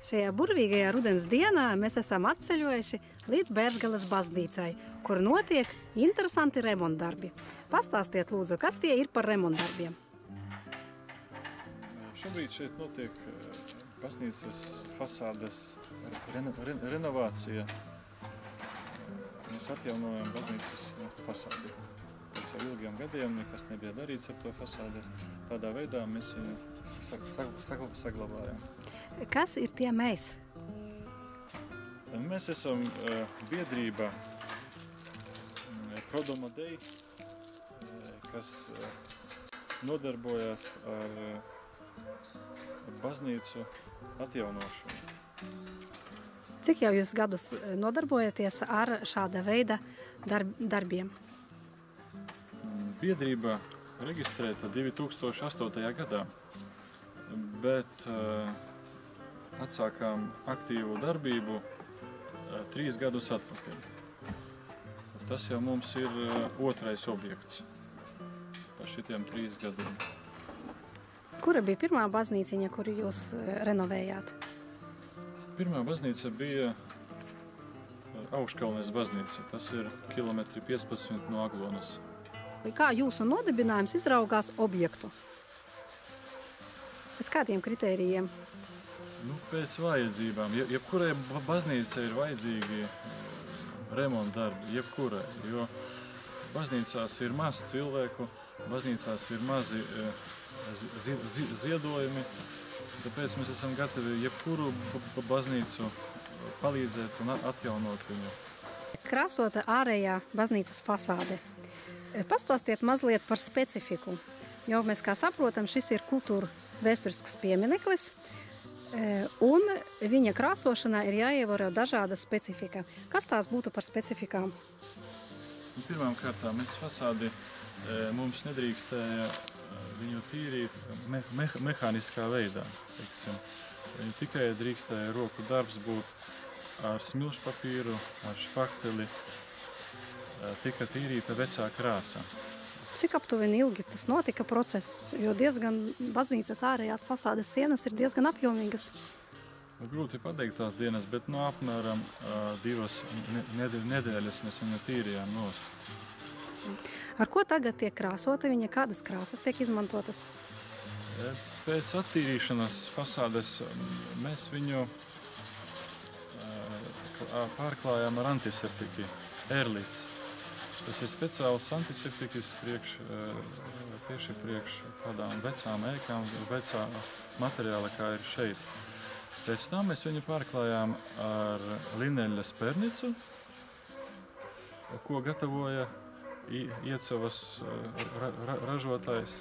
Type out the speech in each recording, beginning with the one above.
Šajā burvīgajā rudens dienā mēs esam atceļojuši līdz Bērzgales baznīcai, kur notiek interesanti remontdarbi. Pastāstiet, lūdzu, kas tie ir par remontdarbiem? Šobrīd šeit notiek baznīcas fasādes renovācija. Mēs atjaunojam baznīcas fasādi. Pēc jau ilgiem gadiem nekas nebija darīts ar to fasādi. Tādā veidā mēs viņu saglabājam. Kas ir tie mēs? Mēs esam biedrība Prodoma Dei, kas nodarbojas ar baznīcu atjaunošanu. Cik jau jūs gadus nodarbojaties ar šāda veida darbiem? Biedrība reģistrēta 2008. gadā, bet atsākām aktīvu darbību 3 gadus atpakaļ. Tas jau mums ir otrais objekts par šitiem 3 gadiem. Kura bija pirmā baznīciņa, kuru jūs renovējāt? Pirmā baznīca bija Augškalnes baznīca. Tas ir 15 km no Aglonas. Kā jūsu nodibinājums izraugās objektu? Pēc kādiem kritērijiem? Pēc vajadzībām. Jebkurai baznīcai ir vajadzīgi remontdarbi, jebkurai. Jo baznīcās ir maz cilvēku, baznīcās ir mazi ziedojumi. Tāpēc mēs esam gatavi jebkuru baznīcu palīdzēt un atjaunot viņu. Krāsota ārējā baznīcas fasāde. Pastāstiet mazliet par specifiku. Jo mēs, kā saprotam, šis ir kultūra vēsturisks piemineklis, un viņa krāsošanā ir jāievēro dažāda specifika. Kas tās būtu par specifikām? Pirmām kārtām mēs fasādi mums nedrīkstēja viņu tīrīt mehāniskā veidā. Viņu tikai drīkstēja roku darbs būt ar smilšpapīru, ar špakteli, tika tīrīta vecā krāsa. Cik aptuveni ilgi tas notika process, jo diezgan baznīcas ārējās fasādes sienas ir diezgan apjomīgas? Grūti pateikt tās dienas, bet apmēram 2 nedēļas mēs viņu tīrījām nost. Ar ko tagad tiek krāsota viņa? Kādas krāsas tiek izmantotas? Pēc attīrīšanas fasādes mēs viņu pārklājām ar antiseptiku, Erlits. Tas ir speciāls antiseptikas priekš kādām vecām ēkām, vecā materiāla, kā ir šeit. Pēc tam mēs viņu pārklājām ar lineļas pernicu, ko gatavoja Iecavas ražotājs.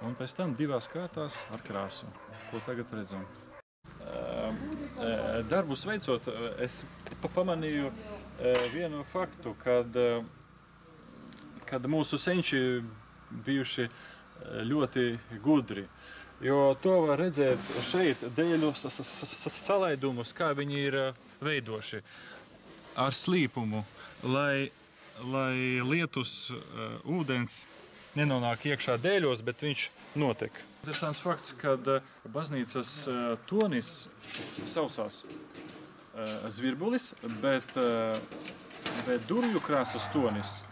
Un pēc tam 2 kārtās ar krāsu, ko tagad redzam. Darbus veicot, es pamanīju vienu faktu, kad mūsu senči bijuši ļoti gudri. Jo to var redzēt šeit dēļu salaidumus, kā viņi ir veidoši ar slīpumu, lai lietus ūdens nenonāk iekšā dēļos, bet viņš notek. Interesants fakts, kad baznīcas tonis saucās Zvirbulis, bet durvju krāsas tonis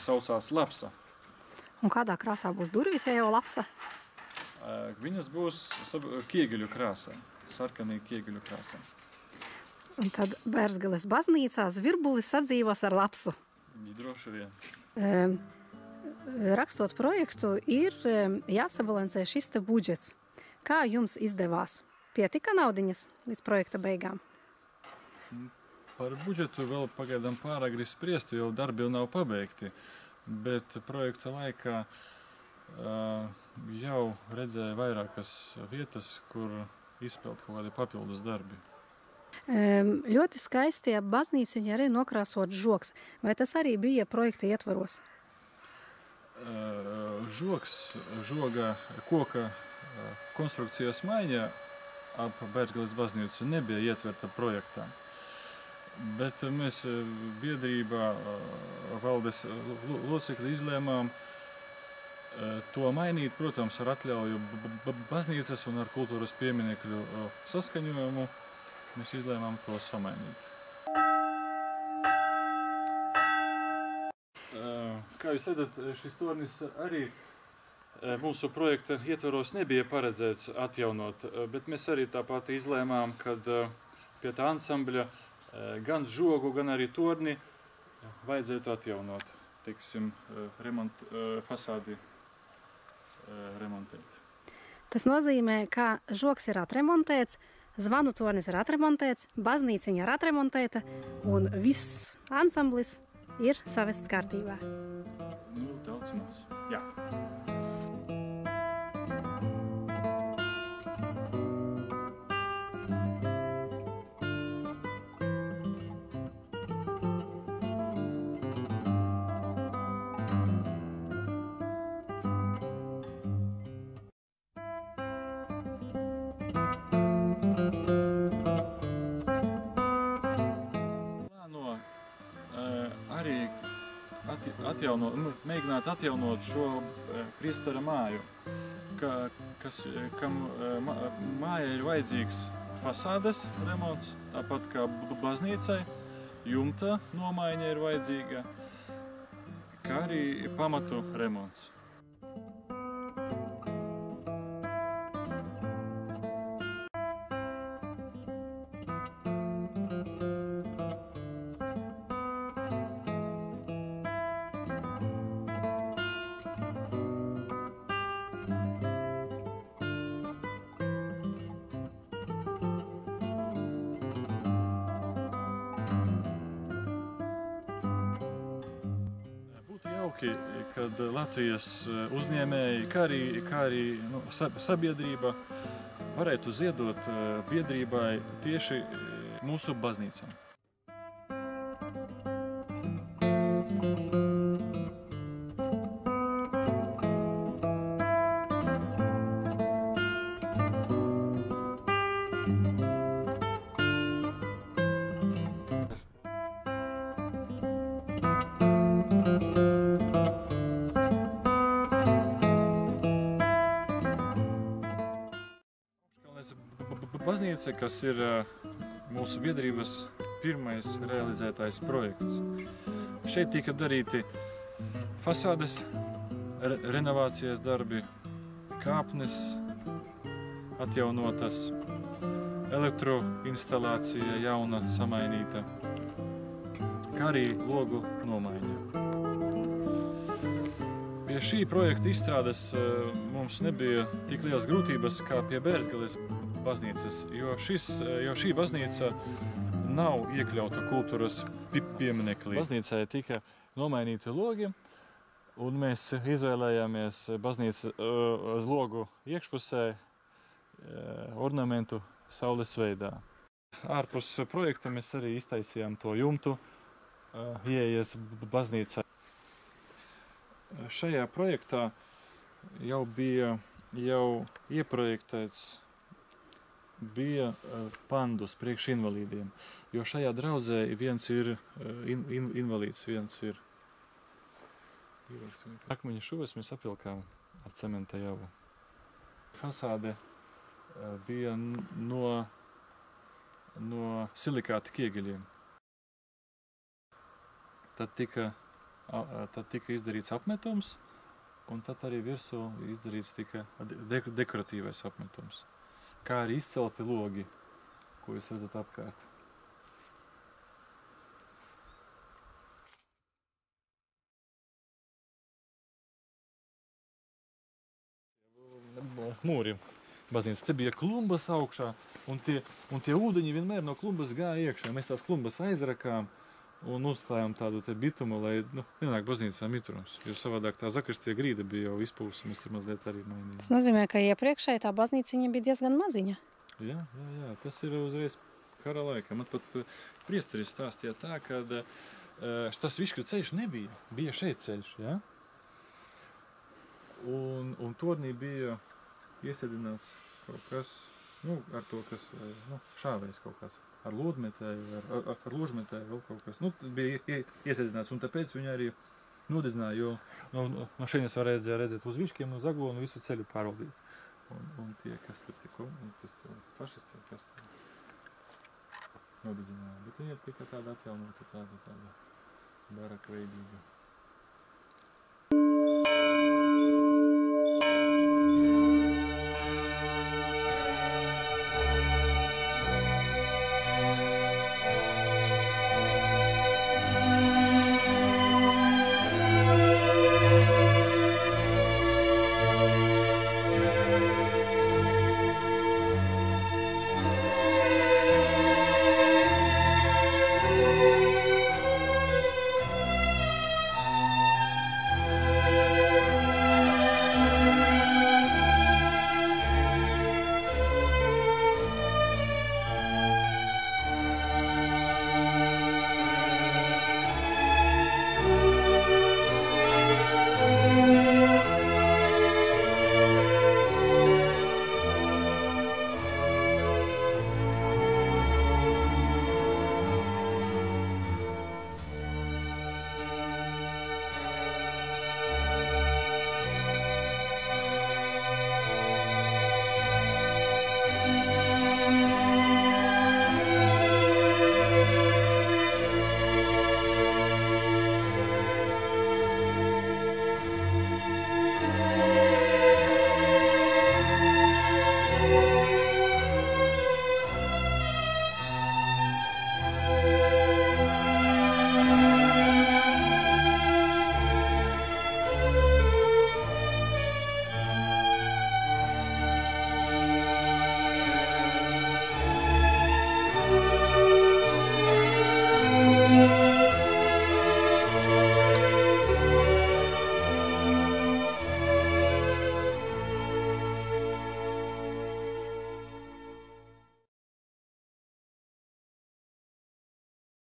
saucās Lapsa. Un kādā krāsā būs durvis, ja jau Lapsa? Viņas būs kiegeļu krāsā, sarkanī kiegeļu krāsā. Un tad Bērzgales baznīcā Zvirbulis sadzīvos ar Lapsu. Droši vien. Rakstot projektu, ir jāsabalansē šis te budžets. Kā jums izdevās? Pietika naudiņas līdz projekta beigām? Par budžetu vēl pagaidām pāragri spriest, jo darbi jau nav pabeigti. Bet projekta laikā jau redzēja vairākas vietas, kur izpeld kaut kādi papildus darbi. Ļoti skaisti ap baznīcu viņa arī nokrāsot žogs. Vai tas arī bija projekta ietvaros? Žoga koka konstrukcijas maiņa ap Bērzgales baznīcu nebija ietverta projektā. Bet mēs biedrībā valdes locekļi izlēmām To mainīt, protams, ar atļauju baznīcas un ar kultūras pieminekļu saskaņojumu mēs izlēmām to samainīt. Kā jūs redzat, šis tornis arī mūsu projekta ietvaros nebija paredzēts atjaunot, bet mēs arī tāpat izlēmām, kad pie tā ansambļa gan žogu, gan arī torni vajadzētu atjaunot, teiksim, fasādi remontēt. Tas nozīmē, ka žogs ir atremontēts, zvanu tornis ir atremontēts, baznīciņa ir atremontēta un viss ansamblis ir savests kārtībā. Nu, daudz maz, jā. Mēģināt atjaunot šo priestara māju, kam mājai ir vajadzīgs fasādes remonts, tāpat kā baznīcai, jumta nomaiņa ir vajadzīga, kā arī pamatu remonts. Kad Latvijas uzņēmēji, kā arī sabiedrība varētu ziedot biedrībai tieši mūsu baznīcām. Baznīca, kas ir mūsu biedrības pirmais realizētais projekts. Šeit tika darīti fasādes renovācijas darbi, kāpnes atjaunotas, elektroinstalācija jauna samainīta, kā arī logu nomaiņa. Pie šī projekta izstrādes mums nebija tik liels grūtības kā pie Bērzgales baznīcas, jo šī baznīca nav iekļauta kultūras pieminekļā. Baznīcai tika nomainīti logi, un mēs izvēlējāmies baznīcas logu iekšpusē ornamentu saules veidā. Ārpus projekta mēs arī iztaisījām to jumtu ieejas baznīcā. Šajā projektā jau bija ieprojektēts pandus priekš invalīdiem, jo šajā draudzē viens ir invalīds, viens ir akmeņa šuves mēs apvilkām ar cementa javu. Fasāde bija no silikāta kiegeļiem. Tad tika izdarīts apmetums, un tad arī virsū izdarīts tika dekoratīvais apmetums. Kā arī izcelti logi, ko jūs redzat apkārt. Mūri baznīcas. Te bija klumbas augšā, un tie ūdeņi vienmēr no klumbas gāja iekšā. Mēs tās klumbas aizrakām un uzklājām tādu te bitumu, lai nenāk baznīcā mitrums. Jo savādāk tā zakristie grīda bija jau izpūsta, mēs tur mazliet arī mainījām. Tas nozīmē, ka iepriekšēji tā baznīciņa bija diezgan maziņa. Jā, tas ir uzreiz kara laika. Man pat priesteris stāstīja tā, ka tas Viškļu ceļš nebija, bija šeit ceļš, jā? Un tornī bija iesēdināts kaut kas, ar to, kas šāvējs kaut kas. Ar lodmetēju, ar ložmetēju vēl kaut kas. Bija iesēdzināts, un tāpēc viņi arī nodedzināja, jo no šeit varēja redzēt uz Viškiem, no Zaglo un visu ceļu pārvaldīt. Un tie, kas tur kas tur fašisti, kas tur nodedzināja. Bet viņi ir tikai tāda atjaunota, tāda baraka veidīga.